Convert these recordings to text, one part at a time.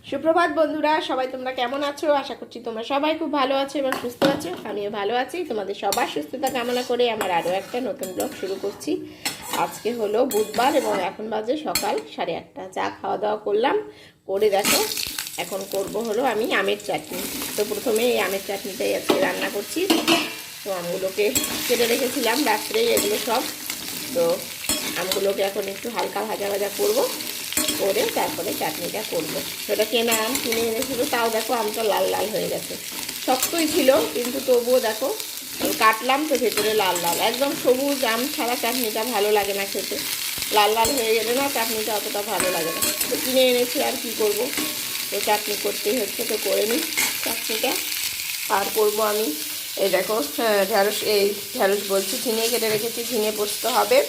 সুপ্রভাত বন্ধুরা, সবাই তোমরা কেমন আছো? আশা করছি তোমরা সবাই খুব ভালো আছো এবং সুস্থ আছো। আমিও ভালো আছি। তোমাদের সবার সুস্থতা কামনা করে আমার আরও একটা নতুন ব্লগ শুরু করছি। আজকে হলো বুধবার এবং এখন বাজে সকাল 8:30। চা খাওয়া দাওয়া করলাম, করে দেখো এখন করব হলো আমি আমের চাটনি। তো প্রথমে এই আমের চাটনিটাই আজকে রান্না করছি। তো আমগুলোকে কেটে রেখেছিলাম রাত্রে, এগুলো সব। তো আমগুলোকে এখন একটু হালকা ভাজা ভাজা করবো, করে তারপরে চাটনিটা করবো। সেটা কেনা আম কিনে এনেছিল, তাও দেখো আমটা লাল লাল হয়ে গেছে। শক্তই ছিল কিন্তু তবুও দেখো কাটলাম তো ভেতরে লাল লাল, একদম সবুজ আম ছাড়া চাটনিটা ভালো লাগে না খেতে। লাল লাল হয়ে গেলে না চাটনিটা অতটা ভালো লাগে না। তো কিনে এনেছি, আর কি করব, তো চাটনি করতেই হচ্ছে। তো করে নিই চাটনিটা। আর করবো আমি এই দেখো ঢ্যাঁড়স বলছি, ঝিঙে কেটে রেখেছি, ঝিঙে পোস্ত হবে।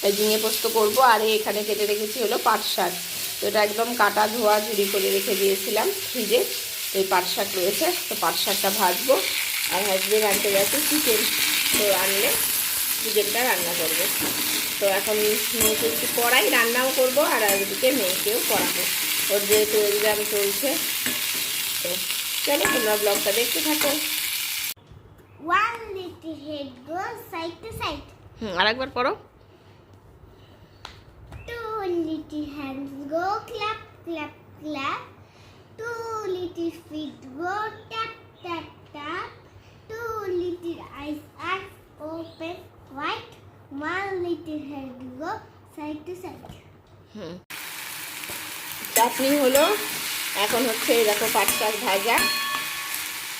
এই ঝিঙে পোস্ত করবো। আর এখানে কেটে রেখেছি হলো পাট শাক। তো এটা একদম কাটা ধোয়া ঝুড়ি করে রেখে দিয়েছিলাম ফ্রিজে। তো এই পাট শাক রয়েছে, তো পাট শাকটা ভাজবো। আর হাজবেন্ড আনতে গেছে চিকেন, তো আনলে চিকেনটা রান্না করবো। তো এখন মেয়েকে একটু পড়াই, রান্নাও করবো, আর ওদিকে মেয়েকেও পড়াবো। ওর যেহেতু এক্সাম চলছে। তো চলো তোমরা ব্লগটা দেখতে থাকো। One little head goes side to side. আরেকবার পড়ো। Two little hands go clap, clap, clap. Two little feet go tap, tap, tap. Two little eyes are open wide. One little head go side to side. চাটনি হলো, এখন হচ্ছে এই দেখো পাট শাক ভাজা।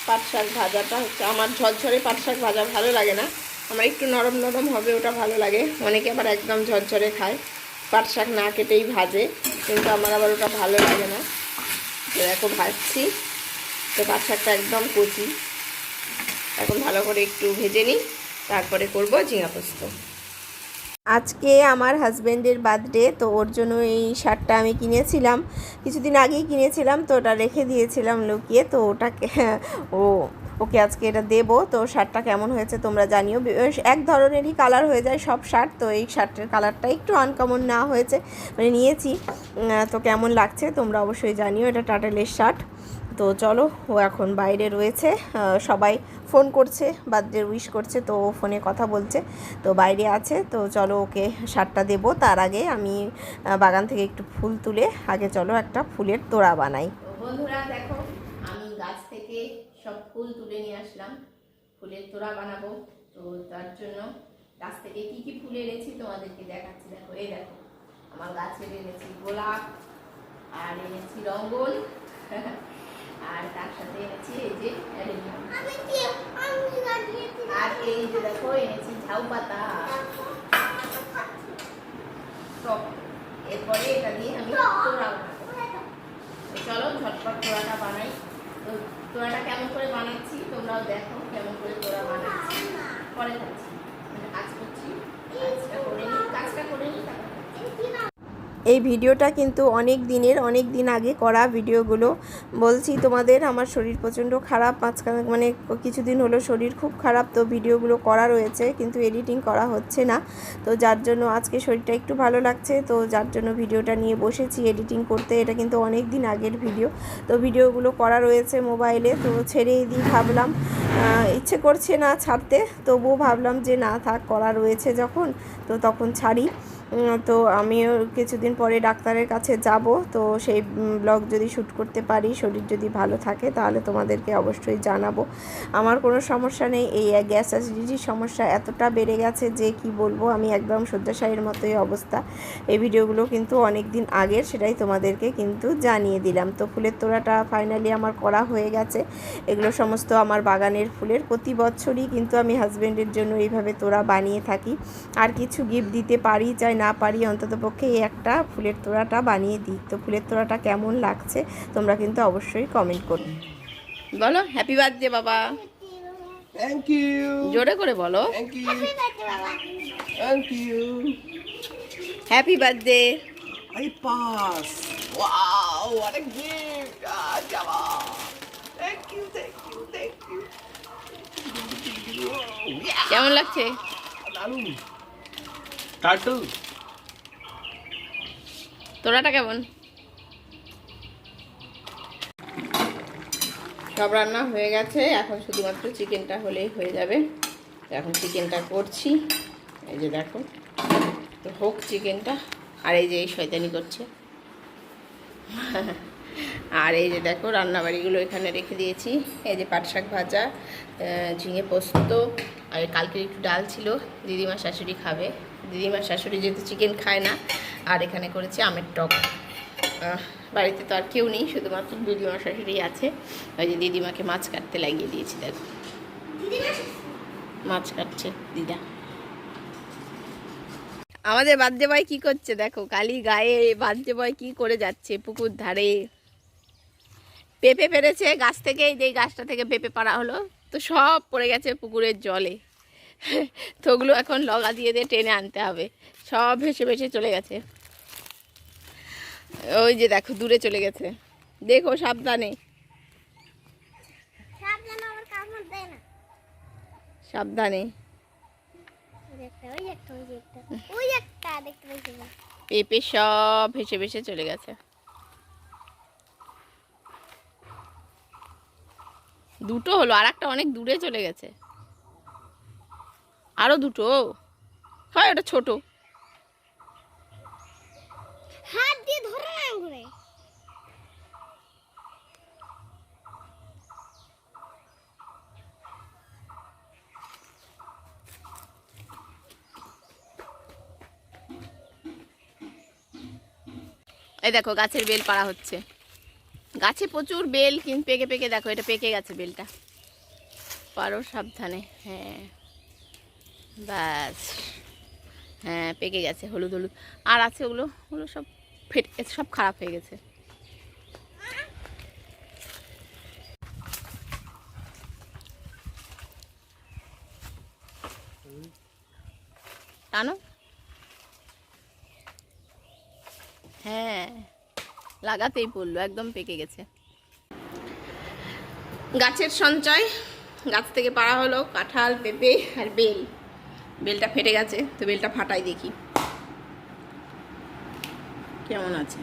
পাট শাক ভাজাটা হচ্ছে আমার ঝরঝরে পাট শাক ভাজা ভালো লাগে না, আমার একটু নরম নরম হবে ওটা ভালো লাগে। অনেকে আবার একদম ঝরঝরে খায়, পাট শাক না কেটেই ভাজে, কিন্তু আমার আবার ওটা ভালো লাগে না। তো দেখো ভাজছি, তো পাট শাকটা একদম কচি। এখন ভালো করে একটু ভেজে নিই, তারপরে করবো ঝিঙা পোস্ত। আজকে আমার হাজব্যান্ডের বার্থডে, তো ওর জন্য এই শার্টটা আমি কিনেছিলাম, কিছুদিন আগেই কিনেছিলাম। তো ওটা রেখে দিয়েছিলাম লুকিয়ে, তো ওটাকে ওকে আজকে এটা দেবো। তো শার্টটা কেমন হয়েছে তোমরা জানিও। এক ধরনেরই কালার হয়ে যায় সব শার্ট, তো এই শার্টের কালারটা একটু আনকমন না হয়েছে, মানে নিয়েছি। তো কেমন লাগছে তোমরা অবশ্যই জানিও। এটা টাটেলের শার্ট। তো চলো, ও এখন বাইরে রয়েছে, সবাই ফোন করছে, বার্থডে উইশ করছে, তো ও ফোনে কথা বলছে, তো বাইরে আছে। তো চলো ওকে শার্টটা দেবো। তার আগে আমি বাগান থেকে একটু ফুল তুলে আগে চলো একটা ফুলের তোড়া বানাই। তো বন্ধুরা দেখো, আমি গাছ থেকে সব ফুল তুলে নিয়ে আসলাম, ফুলের তোড়া বানাবো। তো তার জন্য গাছ থেকে কি কি ফুল এনেছি তোমাদেরকে দেখাচ্ছি। দেখো, এই দেখো আমার গাছের এনেছি গোলাপ, আর এনেছি রঙ্গন, আর তার সাথে এনেছি এই যে অ্যালিনিয়াম, আর এই যে দেখো এনেছি ঝাউ পাতা। তো এরপরে এটা দিয়ে আমি তোড়া বানাবো। চলো ঝটপট তোড়াটা বানাই। তো তোড়াটা কেমন করে বানাচ্ছি তোমরাও দেখো, কেমন করে তোড়া বানাচ্ছি। পরে যাচ্ছি, কাজ করছি, কাজটা করে নিই তারপর। এই ভিডিওটা কিন্তু অনেক দিন আগে করা ভিডিওগুলো। বলছি তোমাদের, আমার শরীর প্রচণ্ড খারাপ, মাঝখানে মানে কিছুদিন হলো শরীর খুব খারাপ। তো ভিডিওগুলো করা রয়েছে কিন্তু এডিটিং করা হচ্ছে না। তো যার জন্য আজকে শরীরটা একটু ভালো লাগছে, তো যার জন্য ভিডিওটা নিয়ে বসেছি এডিটিং করতে। এটা কিন্তু অনেক দিন আগের ভিডিও, তো ভিডিওগুলো করা রয়েছে মোবাইলে, তো ছেড়েই দিই ভাবলাম। ইচ্ছে করছে না ছাড়তে, তবুও ভাবলাম যে না থাক, করা রয়েছে যখন, তো তখন ছাড়ি। তো আমিও কিছুদিন পরে ডাক্তারের কাছে যাব। তো সেই ব্লগ যদি শ্যুট করতে পারি, শরীর যদি ভালো থাকে, তাহলে তোমাদেরকে অবশ্যই জানাবো। আমার কোনো সমস্যা নেই, এই গ্যাস অ্যাসিডিটির সমস্যা এতটা বেড়ে গেছে যে কি বলবো, আমি একদম শয্যাশায়ীর মতোই অবস্থা। এই ভিডিওগুলো কিন্তু অনেক দিন আগের, সেটাই তোমাদেরকে কিন্তু জানিয়ে দিলাম। তো ফুলের তোড়াটা ফাইনালি আমার করা হয়ে গেছে। এগুলো সমস্ত আমার বাগানের ফুলের, প্রতি বছরই কিন্তু আমি হাজব্যান্ডের জন্য এইভাবে তোড়া বানিয়ে থাকি। আর কিছু গিফট দিতে পারি চাই না পারি, অন্ততপক্ষে এই একটা ফুলের তোড়াটা বানিয়ে দিই। তো ফুলের তোড়াটা কেমন লাগছে তোমরা কিন্তু অবশ্যই কমেন্ট করো। বলো হ্যাপি বার্থডে বাবা। Thank you. জোরে করে বলো thank you. Thank you. Happy birthday. I pass. Wow, what a gift. Ah, Java. Thank you, thank you, thank you. Yeah. কেমন লাগছে? দারুণ। টাটু। তোড়াটা কেমন? সব রান্না হয়ে গেছে, এখন শুধুমাত্র চিকেনটা হলেই হয়ে যাবে। এখন চিকেনটা করছি, এই যে দেখো, তো হোক চিকেনটা। আর এই যে এই শয়তানি করছে। আর এই যে দেখো রান্নাবাড়িগুলো এখানে রেখে দিয়েছি। এই যে পাট শাক ভাজা, ঝিঙে পোস্ত, আর কালকের একটু ডাল ছিল, দিদিমার শাশুড়ি খাবে। দিদিমার শাশুড়ি যেহেতু চিকেন খায় না। আর এখানে করেছি আমের টক। বাড়িতে তো আর কেউ নেই, শুধুমাত্র দিদিমার শাশুড়ি আছে। ওই যে দিদিমাকে মাছ কাটতে লাগিয়ে দিয়েছি, দেখো মাছ কাটছে দিদা। আমাদের বাদ্যে ভাই কি করছে দেখো, কালি গায়ে বাদ্যে ভাই কি করে যাচ্ছে পুকুর ধারে। পেঁপে পেরেছে গাছ থেকে, এই গাছটা থেকে পেঁপে পাড়া হলো, তো সব পড়ে গেছে পুকুরের জলে। তো ওগুলো এখন লগা দিয়ে দিয়ে টেনে আনতে হবে, সব ভেসে ভেসে চলে গেছে। ওই যে দেখো দূরে চলে গেছে, দেখো সাবধানে, সাবধানে। পেঁপে সব ভেসে ভেসে চলে গেছে। দুটো হলো, আর একটা অনেক দূরে চলে গেছে। আরো দুটো হয়, ওটা ছোট। হাত দিয়ে ধরে আঙুলে। এই দেখো গাছের বেল পাড়া হচ্ছে, গাছে প্রচুর বেল, কিন্তু পেকে পেকে দেখো এটা পেকে গেছে বেলটা। পারো সাবধানে, হ্যাঁ ব্যাস, হ্যাঁ পেকে গেছে, হলুদ হলুদ। আর আছে ওগুলো, ওগুলো সব ফেটে গেছে, সব খারাপ হয়ে গেছে। টানো, হ্যাঁ লাগাতেই পড়লো, একদম পেকে গেছে। গাছের সঞ্চয়, গাছ থেকে পাড়া হলো কাঁঠাল, পেঁপে আর বেল। বেলটা ফেটে গেছে, তো বেলটা ফাটাই দেখি কেমন আছে।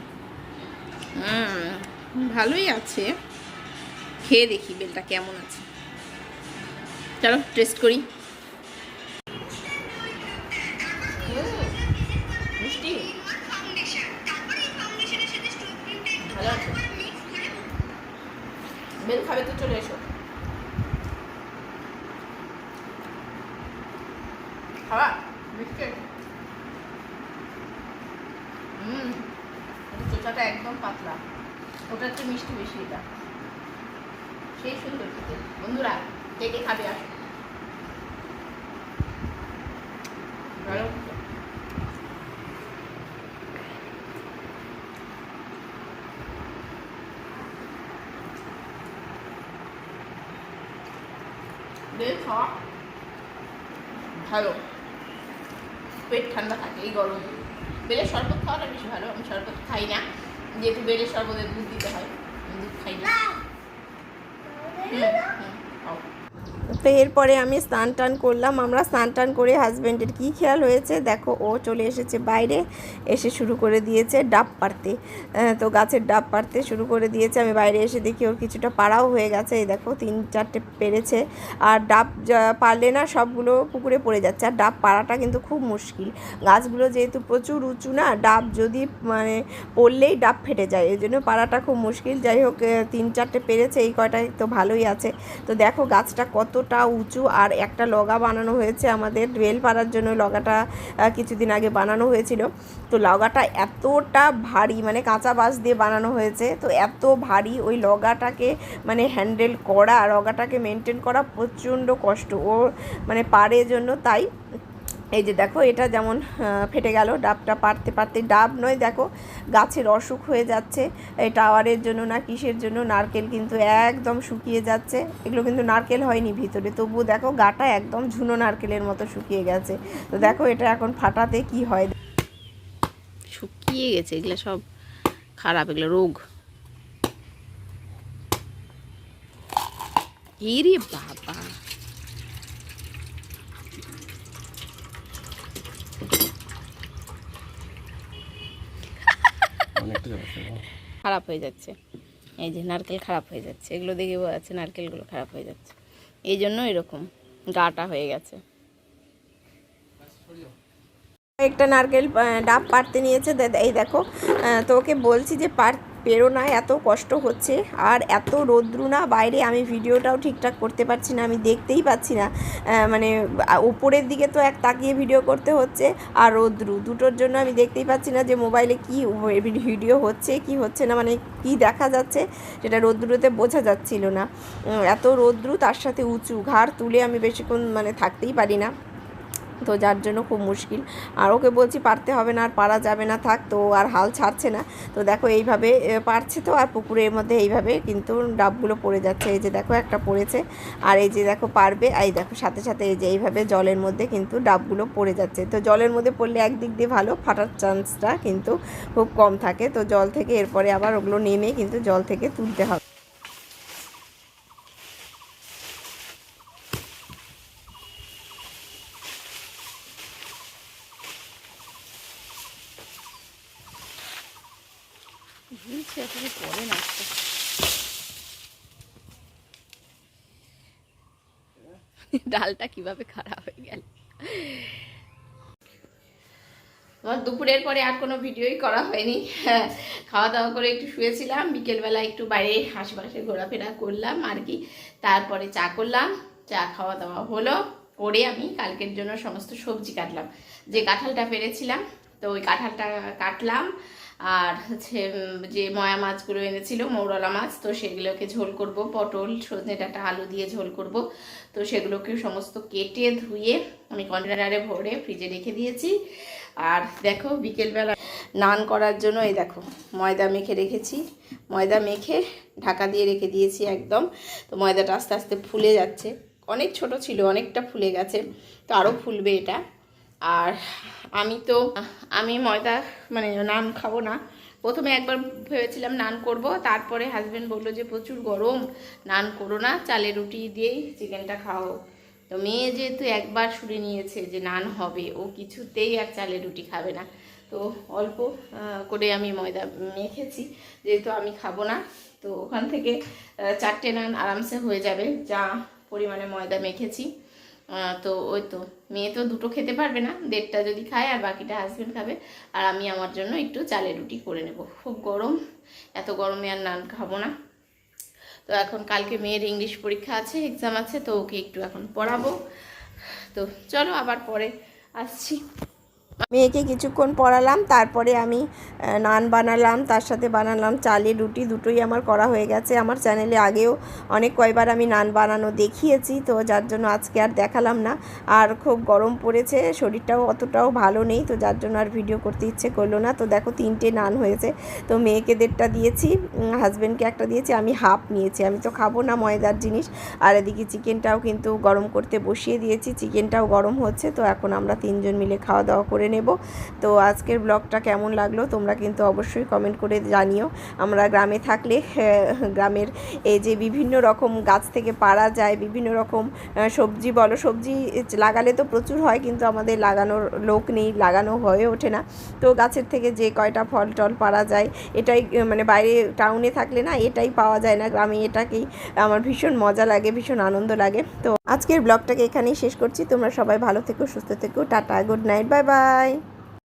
ভালোই আছে, খেয়ে দেখি বেলটা কেমন আছে। চলো টেস্ট করি। মিষ্টি, ভালো আছে। বেল খাবে তো চলে এসো, খাওয়া মিষ্টি। চোচাটা একদম পাতলা, ওটার তো মিষ্টি বেশি, এটা সেই সুন্দর খেতে। বন্ধুরা কে কে খাবে আসো, ভালো। বেল খাওয়া ভালো, পেট ঠান্ডা থাকে এই গরমে। বেলের শরবত খাওয়াটা বেশি ভালো। আমি শরবত খাই না, যেহেতু বেলের শরবতে দুধ দিতে হয়, আমি দুধ খাই না। তো এরপরে আমি স্নান টান করলাম। আমরা স্নান টান করে হাজব্যান্ডের কী খেয়াল হয়েছে দেখো, ও চলে এসেছে বাইরে, এসে শুরু করে দিয়েছে ডাব পাড়তে। তো গাছের ডাব পাড়তে শুরু করে দিয়েছে। আমি বাইরে এসে দেখি ওর কিছুটা পাড়াও হয়ে গেছে, এই দেখো 3-4টে পেরেছে। আর ডাব পারলে না সবগুলো পুকুরে পড়ে যাচ্ছে। আর ডাব পাড়াটা কিন্তু খুব মুশকিল, গাছগুলো যেহেতু প্রচুর উঁচু না, ডাব যদি মানে পড়লেই ডাব ফেটে যায়, এই জন্য পাড়াটা খুব মুশকিল। যাই হোক 3-4টে পেরেছে, এই কয়টাই তো ভালোই আছে। তো দেখো গাছটা কতটা উঁচু, আর একটা লগা বানানো হয়েছে আমাদের বেল পাড়ার জন্য। লগাটা কিছুদিন আগে বানানো হয়েছিল। তো লগাটা এতটা ভারী, মানে কাঁচা বাঁশ দিয়ে বানানো হয়েছে, তো এত ভারী ওই লগাটাকে মানে হ্যান্ডেল করা, লগাটাকে মেনটেন করা প্রচণ্ড কষ্ট ও মানে পাড়ের জন্য। তাই এই যে দেখো এটা যেমন ফেটে গেল, ডাবটা পারতে পারতে, ডাব নয় দেখো গাছের অসুখ হয়ে যাচ্ছে, এই টাওয়ারের জন্য না কিসের জন্য। নারকেল কিন্তু একদম শুকিয়ে যাচ্ছে, এগুলো কিন্তু নারকেল হয়নি ভিতরে, তবুও দেখো গাটা একদম ঝুনো নারকেলের মতো শুকিয়ে গেছে। তো দেখো এটা এখন ফাটাতে কি হয়, শুকিয়ে গেছে, এগুলো সব খারাপ, এগুলো রোগ। ইরে বাবা, খারাপ হয়ে যাচ্ছে। এই যে নারকেল খারাপ হয়ে যাচ্ছে, এগুলো দেখে বোঝা যাচ্ছে নারকেলগুলো খারাপ হয়ে যাচ্ছে, এই জন্য এরকম গাটা হয়ে গেছে। একটা নারকেল ডাব পাড়তে নিয়েছে, এই দেখো। তো ওকে বলছি যে পেরো না, এত কষ্ট হচ্ছে আর এত রৌদ্রু না বাইরে, আমি ভিডিওটাও ঠিকঠাক করতে পারছি না, আমি দেখতেই পাচ্ছি না, মানে উপরের দিকে তো এক তাকিয়ে ভিডিও করতে হচ্ছে আর রৌদ্রু দুটোর জন্য আমি দেখতেই পাচ্ছি না যে মোবাইলে কি ভিডিও হচ্ছে কি হচ্ছে না, মানে কি দেখা যাচ্ছে সেটা রৌদ্রুতে বোঝা যাচ্ছিল না। এত রৌদ্রু, তার সাথে উঁচু, ঘাড় তুলে আমি বেশিক্ষণ মানে থাকতেই পারি না, তো যার জন্য খুব মুশকিল। আর ওকে বলছি পারতে হবে না, আর পারা যাবে না, থাক, তো আর হাল ছাড়ছে না। তো দেখো এইভাবে পারছে তো, আর পুকুরের মধ্যে এইভাবে কিন্তু ডাবগুলো পড়ে যাচ্ছে, এই যে দেখো একটা পড়েছে, আর এই যে দেখো পারবে, এই দেখো সাথে সাথে এই যে এইভাবে জলের মধ্যে কিন্তু ডাবগুলো পড়ে যাচ্ছে। তো জলের মধ্যে পড়লে একদিক দিয়ে ভালো, ফাটার চান্সটা কিন্তু খুব কম থাকে। তো জল থেকে এরপরে আবার ওগুলো নেমে কিন্তু জল থেকে তুলতে হবে। পরে না ডালটা কিভাবে খারাপ হয়ে গেল। আমার দুপুরের পরে আর কোনো ভিডিওই করা হয়নি, খাওয়া দাওয়া করে একটু শুয়েছিলাম, বিকেলবেলা একটু বাইরে আশেপাশে ঘোরাফেরা করলাম আর কি, তারপরে চা করলাম, চা খাওয়া দাওয়া হলো, করে আমি কালকের জন্য সমস্ত সবজি কাটলাম। যে কাঁঠালটা পেরেছিলাম তো ওই কাঁঠালটা কাটলাম, আর হচ্ছে যে ময়া মাছগুলো এনেছিল, মৌরলা মাছ, তো সেগুলোকে ঝোল করব, পটল সজনে ডাঁটা আলু দিয়ে ঝোল করব। তো সেগুলোকে সমস্ত কেটে ধুয়ে আমি কন্টেনারে ভরে ফ্রিজে রেখে দিয়েছি। আর দেখো বিকেলবেলা নান করার জন্য এই দেখো ময়দা মেখে রেখেছি, ময়দা মেখে ঢাকা দিয়ে রেখে দিয়েছি একদম। তো ময়দাটা আস্তে আস্তে ফুলে যাচ্ছে, অনেক ছোট ছিল অনেকটা ফুলে গেছে, তো আরও ফুলবে এটা। আর আমি ময়দা মানে নান খাবো না, প্রথমে একবার ভেবেছিলাম নান করব, তারপরে হাজব্যান্ড বললো যে প্রচুর গরম, নান করো না, চালের রুটি দিয়েই চিকেনটা খাও। তো মেয়ে যেহেতু একবার শুনে নিয়েছে যে নান হবে, ও কিছুতেই আর চালের রুটি খাবে না, তো অল্প করে আমি ময়দা মেখেছি, যেহেতু আমি খাবো না, তো ওখান থেকে 4টে নান আরামসে হয়ে যাবে যা পরিমাণে ময়দা মেখেছি। তো ওই তো মেয়ে তো 2টো খেতে পারবে না, 1.5টা যদি খায় আর বাকিটা হাজব্যান্ড খাবে, আর আমি আমার জন্য একটু চালের রুটি করে নেব। খুব গরম, এত গরমে আর নান খাবো না। তো এখন কালকে মেয়ের ইংলিশ পরীক্ষা আছে, এক্সাম আছে, তো ওকে একটু এখন পড়াবো। তো চলো আবার পরে আসছি। মেয়েকে কিছুক্ষণ পড়ালাম, তারপরে আমি নান বানালাম, তার সাথে বানালাম চালের রুটি, দুটোই আমার করা হয়ে গেছে। আমার চ্যানেলে আগেও অনেক কয়বার আমি নান বানানো দেখিয়েছি, তো যার জন্য আজকে আর দেখালাম না। আর খুব গরম পড়েছে, শরীরটাও অতটাও ভালো নেই, তো যার জন্য আর ভিডিও করতে ইচ্ছে করলো না। তো দেখো 3টে নান হয়েছে, তো মেয়েকে 1.5টা দিয়েছি, হাজব্যান্ডকে একটা দিয়েছি, আমি হাফ নিয়েছি, আমি তো খাবো না ময়দার জিনিস। আর এদিকে চিকেনটাও কিন্তু গরম করতে বসিয়ে দিয়েছি, চিকেনটাও গরম হচ্ছে, তো এখন আমরা 3জন মিলে খাওয়া দাওয়া করে নেব। তো আজকের ব্লগটা কেমন লাগলো তোমরা কিন্তু অবশ্যই কমেন্ট করে জানিও। আমরা গ্রামে থাকলে গ্রামের এই যে বিভিন্ন রকম গাছ থেকে পাড়া যায়, বিভিন্ন রকম সবজি বলো, সবজি লাগালে তো প্রচুর হয়, কিন্তু আমাদের লাগানোর লোক নেই, লাগানো হয়ে ওঠে না। তো গাছের থেকে যে কয়টা ফল টল পাড়া যায়, এটাই মানে বাইরে টাউনে থাকলে না এটাই পাওয়া যায় না, গ্রামে এটাকেই আমার ভীষণ মজা লাগে, ভীষণ আনন্দ লাগে। তো আজকের ব্লগটাকে এখানেই শেষ করছি, তোমরা সবাই ভালো থেকো, সুস্থ থেকো, tata, good night, bye bye.